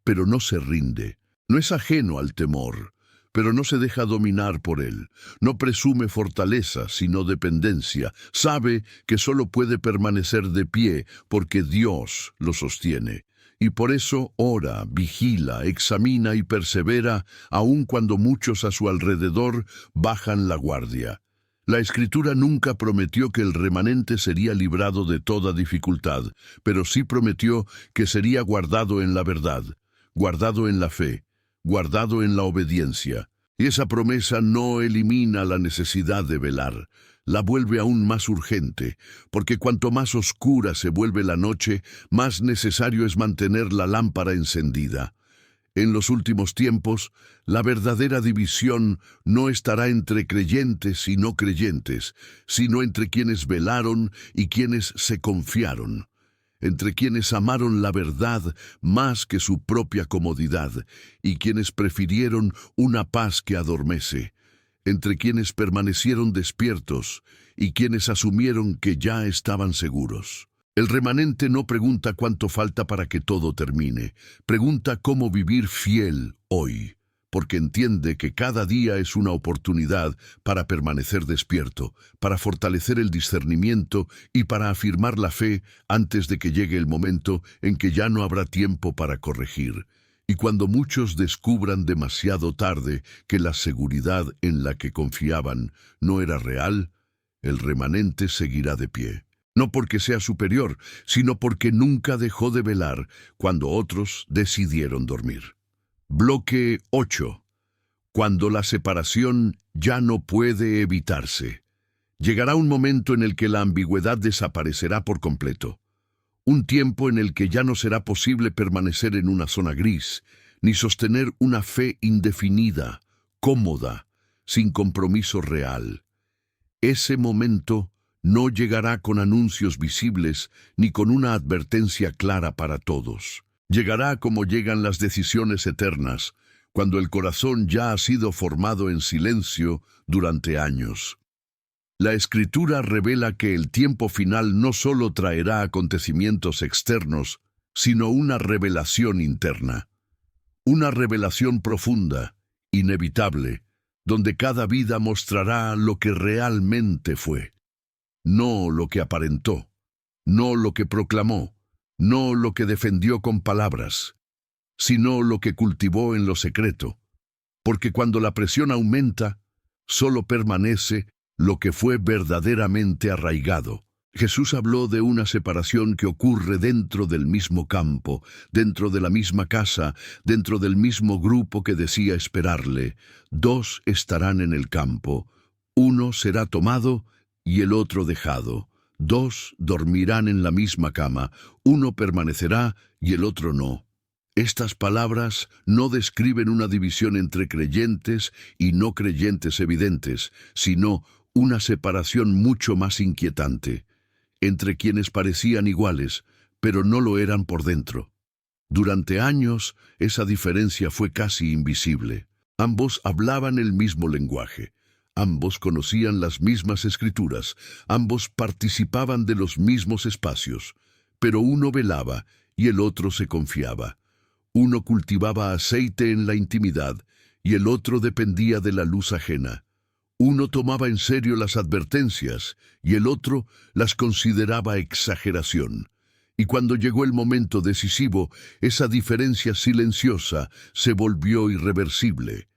pero no se rinde. No es ajeno al temor, pero no se deja dominar por él. No presume fortaleza, sino dependencia. Sabe que solo puede permanecer de pie porque Dios lo sostiene. Y por eso ora, vigila, examina y persevera, aun cuando muchos a su alrededor bajan la guardia. La Escritura nunca prometió que el remanente sería librado de toda dificultad, pero sí prometió que sería guardado en la verdad, guardado en la fe, guardado en la obediencia. Y esa promesa no elimina la necesidad de velar, la vuelve aún más urgente, porque cuanto más oscura se vuelve la noche, más necesario es mantener la lámpara encendida. En los últimos tiempos, la verdadera división no estará entre creyentes y no creyentes, sino entre quienes velaron y quienes se confiaron, entre quienes amaron la verdad más que su propia comodidad y quienes prefirieron una paz que adormece. entre quienes permanecieron despiertos y quienes asumieron que ya estaban seguros. El remanente no pregunta cuánto falta para que todo termine, pregunta cómo vivir fiel hoy, porque entiende que cada día es una oportunidad para permanecer despierto, para fortalecer el discernimiento y para afirmar la fe antes de que llegue el momento en que ya no habrá tiempo para corregir. Y cuando muchos descubran demasiado tarde que la seguridad en la que confiaban no era real, el remanente seguirá de pie. No porque sea superior, sino porque nunca dejó de velar cuando otros decidieron dormir. Bloque 8. Cuando la separación ya no puede evitarse. Llegará un momento en el que la ambigüedad desaparecerá por completo. Un tiempo en el que ya no será posible permanecer en una zona gris, ni sostener una fe indefinida, cómoda, sin compromiso real. Ese momento no llegará con anuncios visibles ni con una advertencia clara para todos. Llegará como llegan las decisiones eternas, cuando el corazón ya ha sido formado en silencio durante años. La Escritura revela que el tiempo final no solo traerá acontecimientos externos, sino una revelación interna. Una revelación profunda, inevitable, donde cada vida mostrará lo que realmente fue. No lo que aparentó, no lo que proclamó, no lo que defendió con palabras, sino lo que cultivó en lo secreto. Porque cuando la presión aumenta, solo permanece lo que fue verdaderamente arraigado. Jesús habló de una separación que ocurre dentro del mismo campo, dentro de la misma casa, dentro del mismo grupo que decía esperarle. Dos estarán en el campo, uno será tomado y el otro dejado. Dos dormirán en la misma cama, uno permanecerá y el otro no. Estas palabras no describen una división entre creyentes y no creyentes evidentes, sino una separación mucho más inquietante, entre quienes parecían iguales, pero no lo eran por dentro. Durante años, esa diferencia fue casi invisible. Ambos hablaban el mismo lenguaje, ambos conocían las mismas escrituras, ambos participaban de los mismos espacios, pero uno velaba y el otro se confiaba. Uno cultivaba aceite en la intimidad y el otro dependía de la luz ajena. Uno tomaba en serio las advertencias y el otro las consideraba exageración. Y cuando llegó el momento decisivo, esa diferencia silenciosa se volvió irreversible.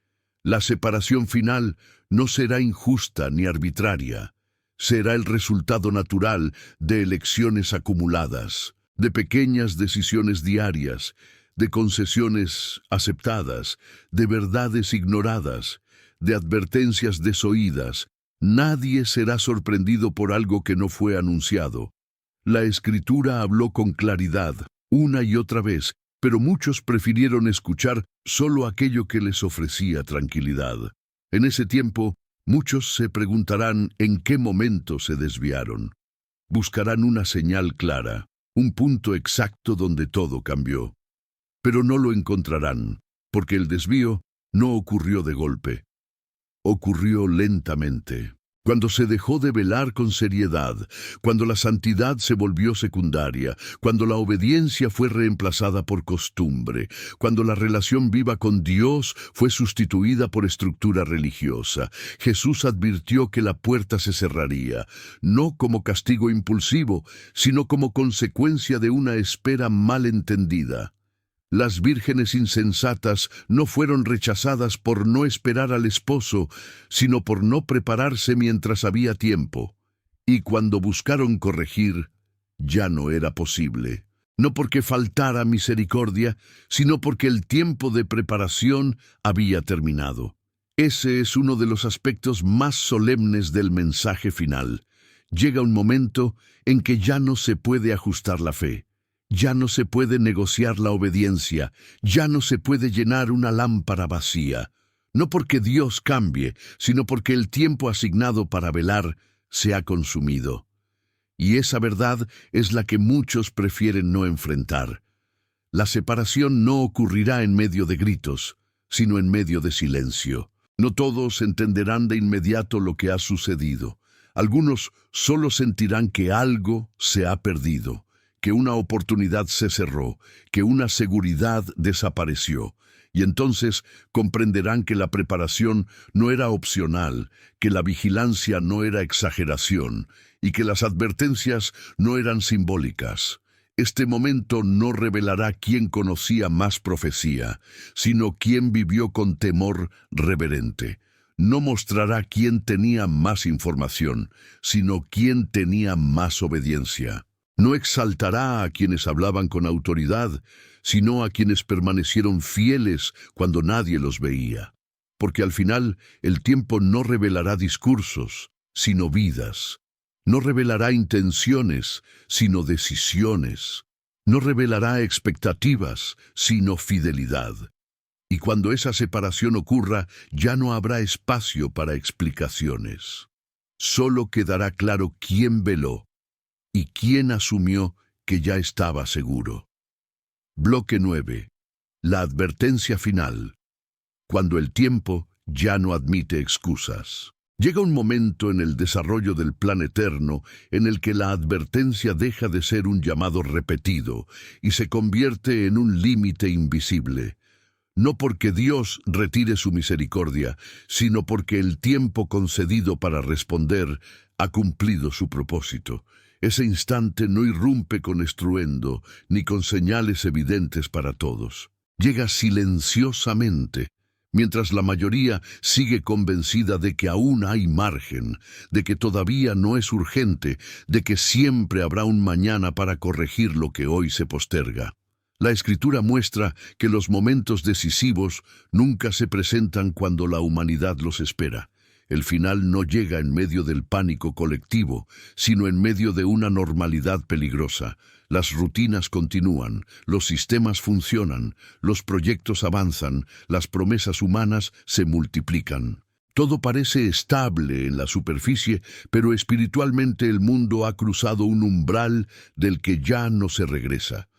La separación final no será injusta ni arbitraria. Será el resultado natural de elecciones acumuladas, de pequeñas decisiones diarias, de concesiones aceptadas, de verdades ignoradas, de advertencias desoídas. Nadie será sorprendido por algo que no fue anunciado. La Escritura habló con claridad, una y otra vez, pero muchos prefirieron escuchar solo aquello que les ofrecía tranquilidad. En ese tiempo, muchos se preguntarán en qué momento se desviaron. Buscarán una señal clara, un punto exacto donde todo cambió. Pero no lo encontrarán, porque el desvío no ocurrió de golpe. Ocurrió lentamente, cuando se dejó de velar con seriedad, cuando la santidad se volvió secundaria, cuando la obediencia fue reemplazada por costumbre, cuando la relación viva con Dios fue sustituida por estructura religiosa. Jesús advirtió que la puerta se cerraría, no como castigo impulsivo, sino como consecuencia de una espera mal entendida. Las vírgenes insensatas no fueron rechazadas por no esperar al esposo, sino por no prepararse mientras había tiempo. Y cuando buscaron corregir, ya no era posible. No porque faltara misericordia, sino porque el tiempo de preparación había terminado. Ese es uno de los aspectos más solemnes del mensaje final. Llega un momento en que ya no se puede ajustar la fe. Ya no se puede negociar la obediencia, ya no se puede llenar una lámpara vacía. No porque Dios cambie, sino porque el tiempo asignado para velar se ha consumido. Y esa verdad es la que muchos prefieren no enfrentar. La separación no ocurrirá en medio de gritos, sino en medio de silencio. No todos entenderán de inmediato lo que ha sucedido. Algunos solo sentirán que algo se ha perdido, que una oportunidad se cerró, que una seguridad desapareció. Y entonces comprenderán que la preparación no era opcional, que la vigilancia no era exageración y que las advertencias no eran simbólicas. Este momento no revelará quién conocía más profecía, sino quién vivió con temor reverente. No mostrará quién tenía más información, sino quién tenía más obediencia. No exaltará a quienes hablaban con autoridad, sino a quienes permanecieron fieles cuando nadie los veía. Porque al final el tiempo no revelará discursos, sino vidas. No revelará intenciones, sino decisiones. No revelará expectativas, sino fidelidad. Y cuando esa separación ocurra, ya no habrá espacio para explicaciones. Solo quedará claro quién veló y quién asumió que ya estaba seguro. Bloque 9. La advertencia final. Cuando el tiempo ya no admite excusas. Llega un momento en el desarrollo del plan eterno en el que la advertencia deja de ser un llamado repetido y se convierte en un límite invisible. No porque Dios retire su misericordia, sino porque el tiempo concedido para responder ha cumplido su propósito. Ese instante no irrumpe con estruendo, ni con señales evidentes para todos. Llega silenciosamente, mientras la mayoría sigue convencida de que aún hay margen, de que todavía no es urgente, de que siempre habrá un mañana para corregir lo que hoy se posterga. La Escritura muestra que los momentos decisivos nunca se presentan cuando la humanidad los espera. El final no llega en medio del pánico colectivo, sino en medio de una normalidad peligrosa. Las rutinas continúan, los sistemas funcionan, los proyectos avanzan, las promesas humanas se multiplican. Todo parece estable en la superficie, pero espiritualmente el mundo ha cruzado un umbral del que ya no se regresa.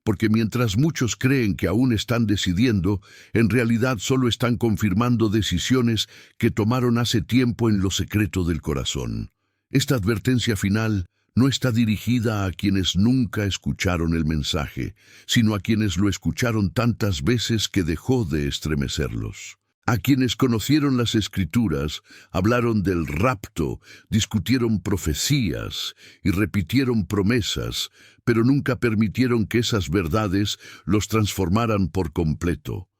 Porque mientras muchos creen que aún están decidiendo, en realidad solo están confirmando decisiones que tomaron hace tiempo en lo secreto del corazón. Esta advertencia final no está dirigida a quienes nunca escucharon el mensaje, sino a quienes lo escucharon tantas veces que dejó de estremecerlos. A quienes conocieron las Escrituras, hablaron del rapto, discutieron profecías y repitieron promesas, pero nunca permitieron que esas verdades los transformaran por completo.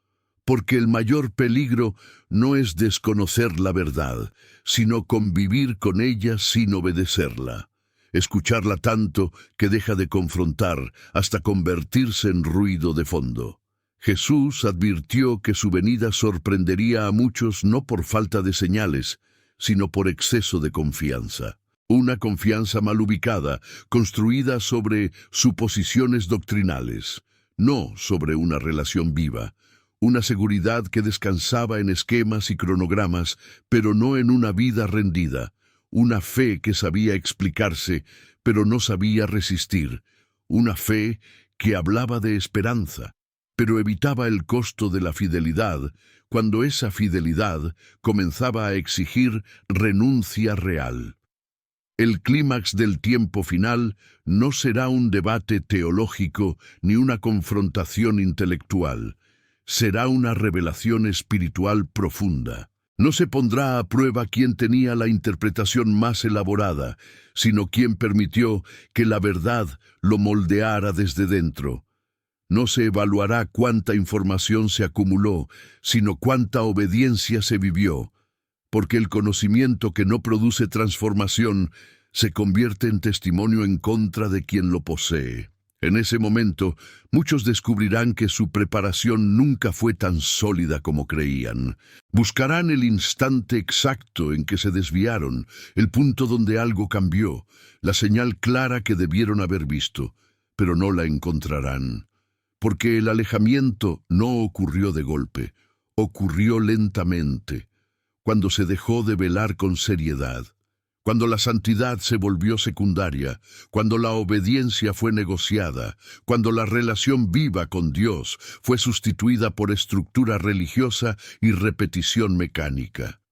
Porque el mayor peligro no es desconocer la verdad, sino convivir con ella sin obedecerla. Escucharla tanto que deja de confrontar hasta convertirse en ruido de fondo. Jesús advirtió que su venida sorprendería a muchos no por falta de señales, sino por exceso de confianza. Una confianza mal ubicada, construida sobre suposiciones doctrinales, no sobre una relación viva. Una seguridad que descansaba en esquemas y cronogramas, pero no en una vida rendida. Una fe que sabía explicarse, pero no sabía resistir. Una fe que hablaba de esperanza, pero evitaba el costo de la fidelidad, cuando esa fidelidad comenzaba a exigir renuncia real. El clímax del tiempo final no será un debate teológico ni una confrontación intelectual. Será una revelación espiritual profunda. No se pondrá a prueba quién tenía la interpretación más elaborada, sino quién permitió que la verdad lo moldeara desde dentro. No se evaluará cuánta información se acumuló, sino cuánta obediencia se vivió, porque el conocimiento que no produce transformación se convierte en testimonio en contra de quien lo posee. En ese momento, muchos descubrirán que su preparación nunca fue tan sólida como creían. Buscarán el instante exacto en que se desviaron, el punto donde algo cambió, la señal clara que debieron haber visto, pero no la encontrarán. Porque el alejamiento no ocurrió de golpe, ocurrió lentamente, cuando se dejó de velar con seriedad, cuando la santidad se volvió secundaria, cuando la obediencia fue negociada, cuando la relación viva con Dios fue sustituida por estructura religiosa y repetición mecánica.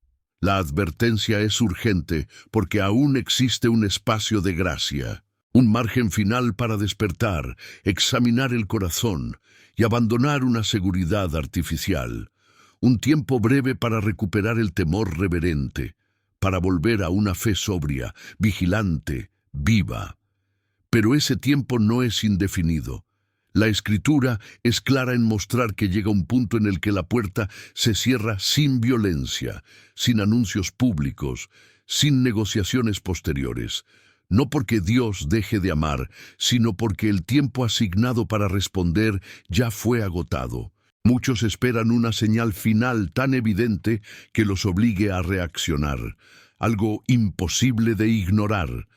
La advertencia es urgente porque aún existe un espacio de gracia, un margen final para despertar, examinar el corazón y abandonar una seguridad artificial, un tiempo breve para recuperar el temor reverente, para volver a una fe sobria, vigilante, viva. Pero ese tiempo no es indefinido. La Escritura es clara en mostrar que llega un punto en el que la puerta se cierra sin violencia, sin anuncios públicos, sin negociaciones posteriores. No porque Dios deje de amar, sino porque el tiempo asignado para responder ya fue agotado. Muchos esperan una señal final tan evidente que los obligue a reaccionar, algo imposible de ignorar.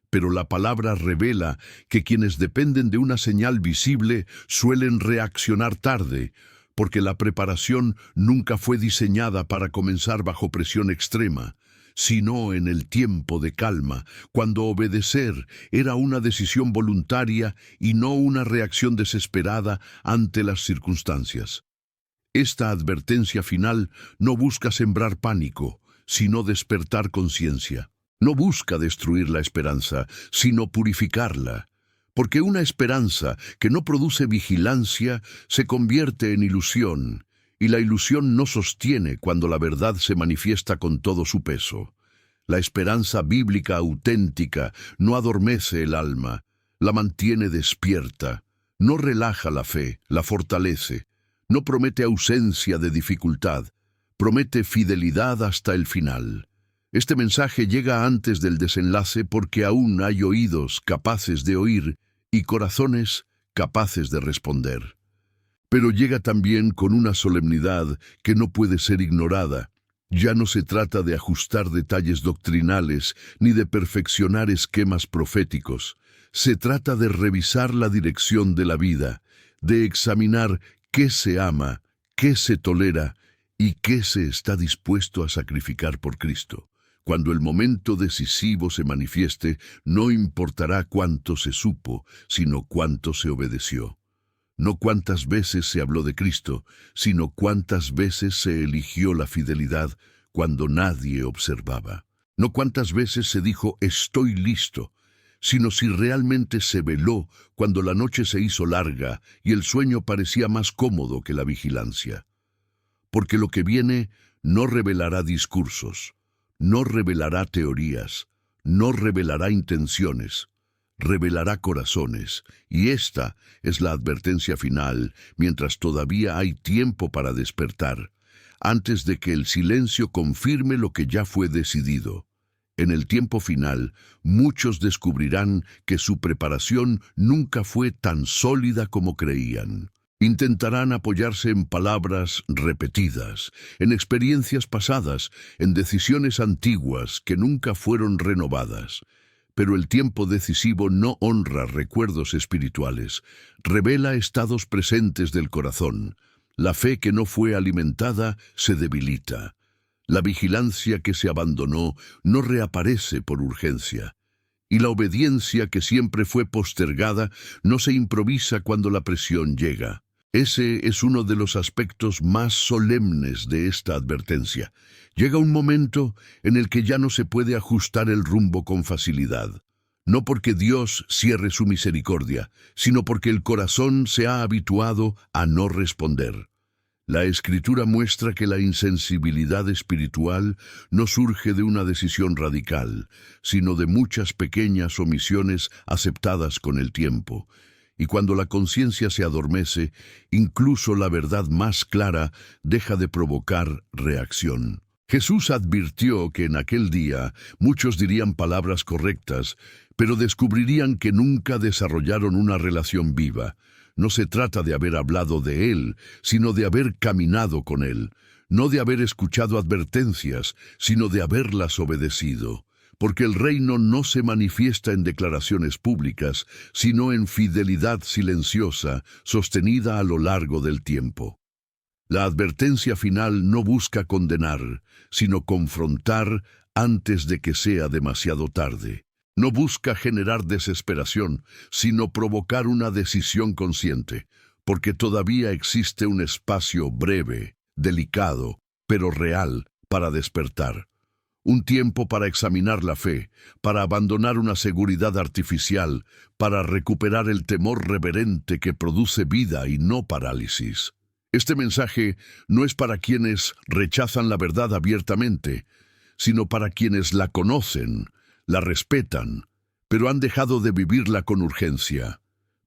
Pero la palabra revela que quienes dependen de una señal visible suelen reaccionar tarde, porque la preparación nunca fue diseñada para comenzar bajo presión extrema, sino en el tiempo de calma, cuando obedecer era una decisión voluntaria y no una reacción desesperada ante las circunstancias. Esta advertencia final no busca sembrar pánico, sino despertar conciencia. No busca destruir la esperanza, sino purificarla, porque una esperanza que no produce vigilancia se convierte en ilusión, y la ilusión no sostiene cuando la verdad se manifiesta con todo su peso. La esperanza bíblica auténtica no adormece el alma, la mantiene despierta, no relaja la fe, la fortalece, no promete ausencia de dificultad, promete fidelidad hasta el final. Este mensaje llega antes del desenlace porque aún hay oídos capaces de oír y corazones capaces de responder. Pero llega también con una solemnidad que no puede ser ignorada. Ya no se trata de ajustar detalles doctrinales ni de perfeccionar esquemas proféticos. Se trata de revisar la dirección de la vida, de examinar qué se ama, qué se tolera y qué se está dispuesto a sacrificar por Cristo. Cuando el momento decisivo se manifieste, no importará cuánto se supo, sino cuánto se obedeció. No cuántas veces se habló de Cristo, sino cuántas veces se eligió la fidelidad cuando nadie observaba. No cuántas veces se dijo «estoy listo», sino si realmente se veló cuando la noche se hizo larga y el sueño parecía más cómodo que la vigilancia. Porque lo que viene no revelará discursos, no revelará teorías, no revelará intenciones, revelará corazones, y esta es la advertencia final, mientras todavía hay tiempo para despertar, antes de que el silencio confirme lo que ya fue decidido. En el tiempo final, muchos descubrirán que su preparación nunca fue tan sólida como creían. Intentarán apoyarse en palabras repetidas, en experiencias pasadas, en decisiones antiguas que nunca fueron renovadas. Pero el tiempo decisivo no honra recuerdos espirituales, revela estados presentes del corazón. La fe que no fue alimentada se debilita. La vigilancia que se abandonó no reaparece por urgencia. Y la obediencia que siempre fue postergada no se improvisa cuando la presión llega. Ese es uno de los aspectos más solemnes de esta advertencia. Llega un momento en el que ya no se puede ajustar el rumbo con facilidad. No porque Dios cierre su misericordia, sino porque el corazón se ha habituado a no responder. La Escritura muestra que la insensibilidad espiritual no surge de una decisión radical, sino de muchas pequeñas omisiones aceptadas con el tiempo. Y cuando la conciencia se adormece, incluso la verdad más clara deja de provocar reacción. Jesús advirtió que en aquel día muchos dirían palabras correctas, pero descubrirían que nunca desarrollaron una relación viva. No se trata de haber hablado de Él, sino de haber caminado con Él, no de haber escuchado advertencias, sino de haberlas obedecido. Porque el reino no se manifiesta en declaraciones públicas, sino en fidelidad silenciosa, sostenida a lo largo del tiempo. La advertencia final no busca condenar, sino confrontar, antes de que sea demasiado tarde. No busca generar desesperación, sino provocar una decisión consciente, porque todavía existe un espacio breve, delicado, pero real para despertar. Un tiempo para examinar la fe, para abandonar una seguridad artificial, para recuperar el temor reverente que produce vida y no parálisis. Este mensaje no es para quienes rechazan la verdad abiertamente, sino para quienes la conocen, la respetan, pero han dejado de vivirla con urgencia.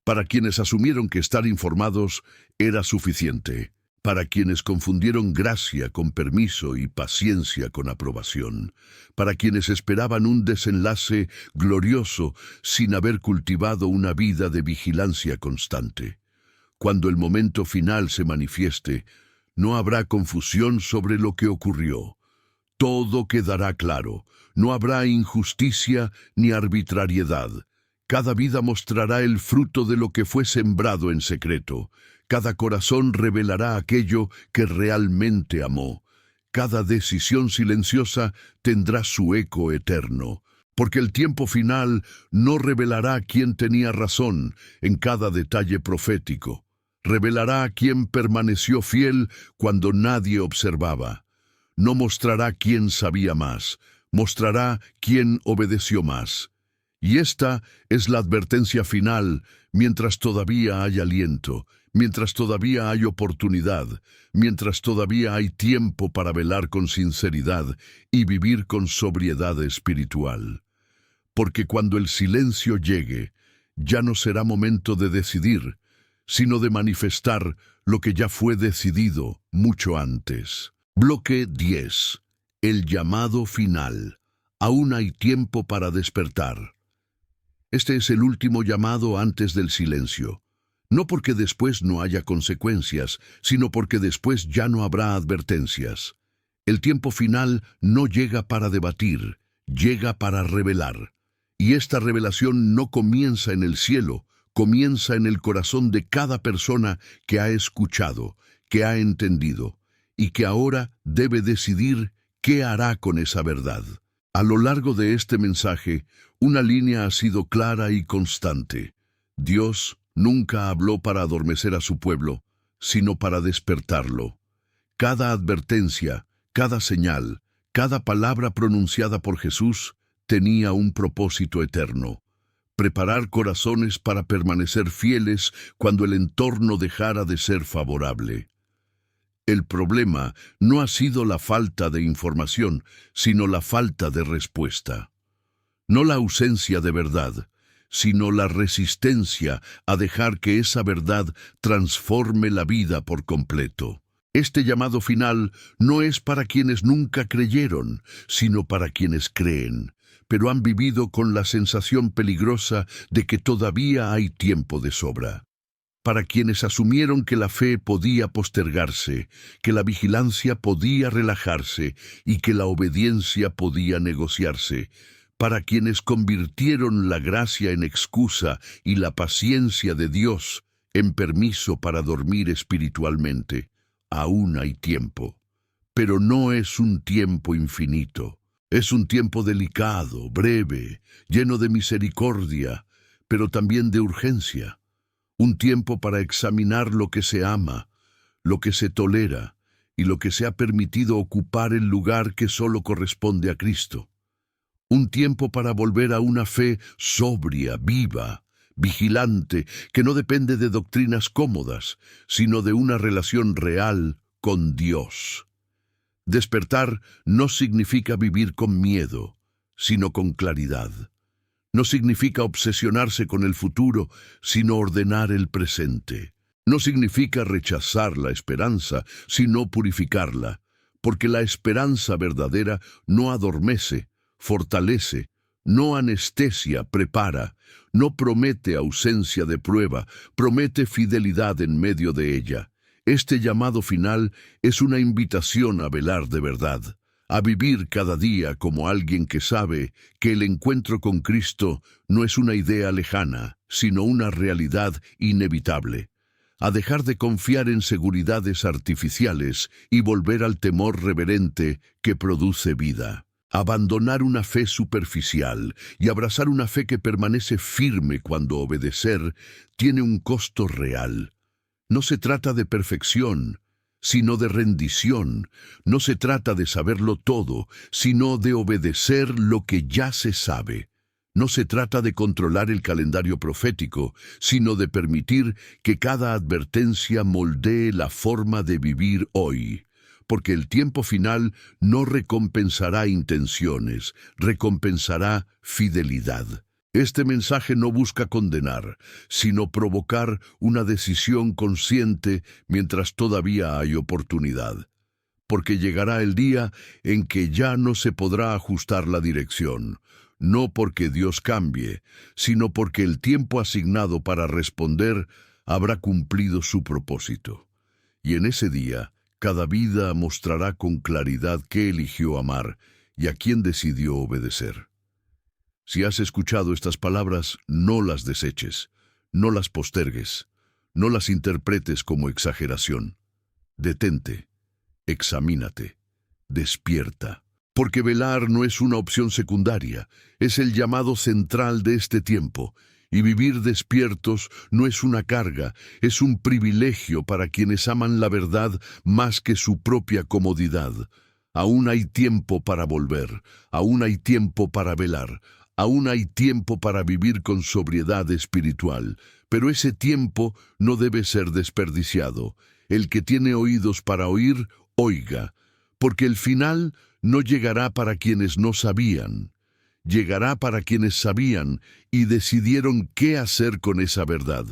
Para quienes asumieron que estar informados era suficiente. Para quienes confundieron gracia con permiso y paciencia con aprobación. Para quienes esperaban un desenlace glorioso sin haber cultivado una vida de vigilancia constante. Cuando el momento final se manifieste, no habrá confusión sobre lo que ocurrió. Todo quedará claro. No habrá injusticia ni arbitrariedad. Cada vida mostrará el fruto de lo que fue sembrado en secreto. Cada corazón revelará aquello que realmente amó. Cada decisión silenciosa tendrá su eco eterno, porque el tiempo final no revelará quién tenía razón en cada detalle profético. Revelará quién permaneció fiel cuando nadie observaba. No mostrará quién sabía más, mostrará quién obedeció más. Y esta es la advertencia final mientras todavía hay aliento, mientras todavía hay oportunidad, mientras todavía hay tiempo para velar con sinceridad y vivir con sobriedad espiritual. Porque cuando el silencio llegue, ya no será momento de decidir, sino de manifestar lo que ya fue decidido mucho antes. Bloque 10. El llamado final. Aún hay tiempo para despertar. Este es el último llamado antes del silencio. No porque después no haya consecuencias, sino porque después ya no habrá advertencias. El tiempo final no llega para debatir, llega para revelar. Y esta revelación no comienza en el cielo, comienza en el corazón de cada persona que ha escuchado, que ha entendido, y que ahora debe decidir qué hará con esa verdad. A lo largo de este mensaje, una línea ha sido clara y constante. Dios nunca habló para adormecer a su pueblo, sino para despertarlo. Cada advertencia, cada señal, cada palabra pronunciada por Jesús tenía un propósito eterno: preparar corazones para permanecer fieles cuando el entorno dejara de ser favorable. El problema no ha sido la falta de información, sino la falta de respuesta. No la ausencia de verdad, sino la resistencia a dejar que esa verdad transforme la vida por completo. Este llamado final no es para quienes nunca creyeron, sino para quienes creen, pero han vivido con la sensación peligrosa de que todavía hay tiempo de sobra. Para quienes asumieron que la fe podía postergarse, que la vigilancia podía relajarse y que la obediencia podía negociarse. Para quienes convirtieron la gracia en excusa y la paciencia de Dios en permiso para dormir espiritualmente. Aún hay tiempo, pero no es un tiempo infinito. Es un tiempo delicado, breve, lleno de misericordia, pero también de urgencia. Un tiempo para examinar lo que se ama, lo que se tolera y lo que se ha permitido ocupar el lugar que solo corresponde a Cristo. Un tiempo para volver a una fe sobria, viva, vigilante, que no depende de doctrinas cómodas, sino de una relación real con Dios. Despertar no significa vivir con miedo, sino con claridad. No significa obsesionarse con el futuro, sino ordenar el presente. No significa rechazar la esperanza, sino purificarla, porque la esperanza verdadera no adormece, fortalece, no anestesia, prepara, no promete ausencia de prueba, promete fidelidad en medio de ella. Este llamado final es una invitación a velar de verdad, a vivir cada día como alguien que sabe que el encuentro con Cristo no es una idea lejana, sino una realidad inevitable, a dejar de confiar en seguridades artificiales y volver al temor reverente que produce vida. Abandonar una fe superficial y abrazar una fe que permanece firme cuando obedecer tiene un costo real. No se trata de perfección, sino de rendición. No se trata de saberlo todo, sino de obedecer lo que ya se sabe. No se trata de controlar el calendario profético, sino de permitir que cada advertencia moldee la forma de vivir hoy. Porque el tiempo final no recompensará intenciones, recompensará fidelidad. Este mensaje no busca condenar, sino provocar una decisión consciente mientras todavía hay oportunidad. Porque llegará el día en que ya no se podrá ajustar la dirección, no porque Dios cambie, sino porque el tiempo asignado para responder habrá cumplido su propósito. Y en ese día, cada vida mostrará con claridad qué eligió amar y a quién decidió obedecer. Si has escuchado estas palabras, no las deseches, no las postergues, no las interpretes como exageración. Detente, examínate, despierta. Porque velar no es una opción secundaria, es el llamado central de este tiempo. Y vivir despiertos no es una carga, es un privilegio para quienes aman la verdad más que su propia comodidad. Aún hay tiempo para volver, aún hay tiempo para velar, aún hay tiempo para vivir con sobriedad espiritual, pero ese tiempo no debe ser desperdiciado. El que tiene oídos para oír, oiga, porque el final no llegará para quienes no sabían. Llegará para quienes sabían y decidieron qué hacer con esa verdad.